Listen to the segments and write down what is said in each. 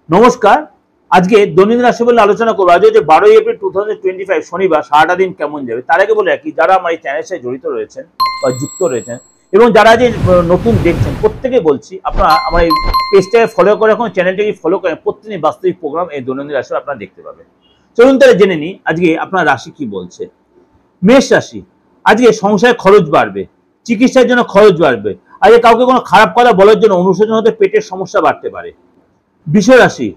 নমস্কার। আজকে দৈনন্দিন রাশিফল আলোচনা করব। আজ হচ্ছে 12 এপ্রিল 2025 শনিবার। সারাটা দিন কেমন যাবে তার আগে বলে রাখি, যারা আমার এই চ্যানেলের সাথে জড়িত রয়েছেন বা যুক্ত রয়েছেন এবং যারা যে নতুন দেখছেন প্রত্যেকে বলছি, আপনারা আমার এই পেজটাকে ফলো করে এখন চ্যানেলটাকে ফলো করেন। প্রতিদিন বাস্তবিক প্রোগ্রাম এই দৈনন্দিন রাশিফল আপনারা দেখতে পাবেন। চলুন তাহলে জেনে নিই আজকে আপনার রাশি কি বলছে। মেষ রাশি, আজকে সংসারে খরচ বাড়বে, চিকিৎসার জন্য খরচ বাড়বে, আজকে কাউকে কোনো খারাপ কথা বলার জন্য অনুশোচন হতে পেটের সমস্যা বাড়তে পারে। বৃষ রাশি,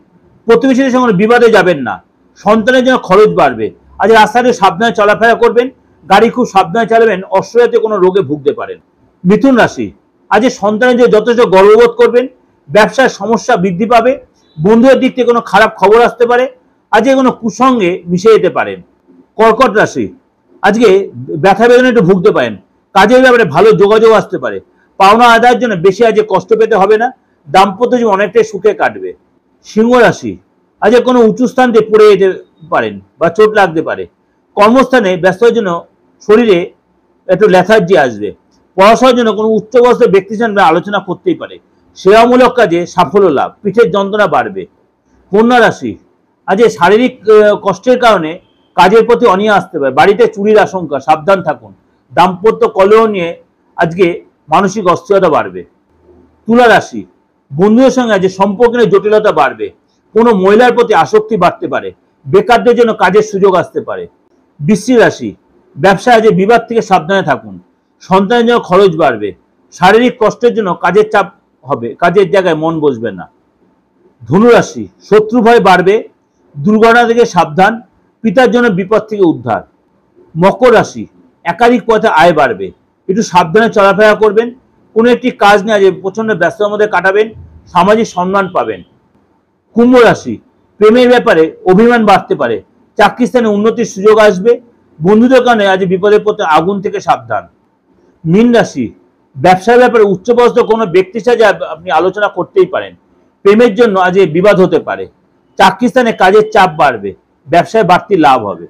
প্রতিবেশীদের সঙ্গে বিবাদে যাবেন না, সন্তানের জন্য খরচ বাড়বে, আজ রাস্তায় সাবধানে চলাফেরা করবেন, গাড়ি খুব সাবধানে চালাবেন, অস্ট্রেলিয়াতে কোনো রোগে ভুগতে পারেন। মিথুন রাশি, আজ সন্তানের জন্য যথেষ্ট গর্ববোধ করবেন, ব্যবসার সমস্যা বৃদ্ধি পাবে, বন্ধুদের দিক থেকে কোনো খারাপ খবর আসতে পারে, আজকে কোনো কুসঙ্গে মিশে যেতে পারেন। কর্কট রাশি, আজকে ব্যথা বেদনা একটু ভুগতে পারেন, কাজের ব্যাপারে ভালো যোগাযোগ আসতে পারে, পাওনা আদায়ের জন্য বেশি আজকে কষ্ট পেতে হবে না, দাম্পত্য জীবন অনেকটাই সুখে কাটবে। সিংহ রাশি, আজকে কোনো উঁচু স্থান দিয়ে পড়ে যেতে পারেন বা চোট লাগতে পারে, কর্মস্থানে ব্যস্ততার জন্য শরীরে একটু লেথার্জি আসবে, পড়াশোনার জন্য কোনো উচ্চবস্ত ব্যক্তির সঙ্গে আলোচনা করতেই পারে, সেবামূলক কাজে সাফল্য লাভ, পিঠের যন্ত্রণা বাড়বে। কন্যা রাশি, আজকে শারীরিক কষ্টের কারণে কাজের প্রতি অনীহা আসতে পারে, বাড়িতে চুরির আশঙ্কা, সাবধান থাকুন, দাম্পত্য কলহ নিয়ে আজকে মানসিক অস্থিরতা বাড়বে। তুলা রাশি, বন্ধুদের সঙ্গে আজকে সম্পর্ক নিয়ে জটিলতা বাড়বে, কোনো মহিলার প্রতি আসক্তি বাড়তে পারে, বেকারদের জন্য কাজের সুযোগ আসতে পারে। বৃশ্চিক রাশি, ব্যবসায় আজকে বিবাদ থেকে সাবধানে থাকুন, সন্তানের জন্য খরচ বাড়বে, শারীরিক কষ্টের জন্য কাজের চাপ হবে, কাজের জায়গায় মন বসবে না। ধনু রাশি, শত্রু ভয় বাড়বে, দুর্ঘটনা থেকে সাবধান, পিতার জন্য বিপদ থেকে উদ্ধার। মকর রাশি, একাধিক পথে আয় বাড়বে, একটু সাবধানে চলাফেরা করবেন, কোনো একটি কাজ নিয়ে আজ প্রচন্ড ব্যস্ততার মধ্যে কাটাবেন, সামাজিক সম্মান পাবেন। কুম্ভ রাশি, প্রেমের ব্যাপারে অভিমান বাড়তে পারে, চাকরি স্থানে উন্নতির সুযোগ আসবে, বন্ধুদের কারণে আজ বিপদের পথে আগুন থেকে সাবধান। মীন রাশি, ব্যবসার ব্যাপারে উচ্চপদস্থ কোনো ব্যক্তির সাথে আপনি আলোচনা করতেই পারেন, প্রেমের জন্য আজ বিবাদ হতে পারে, চাকরি স্থানে কাজের চাপ বাড়বে, ব্যবসায় বাড়তি লাভ হবে।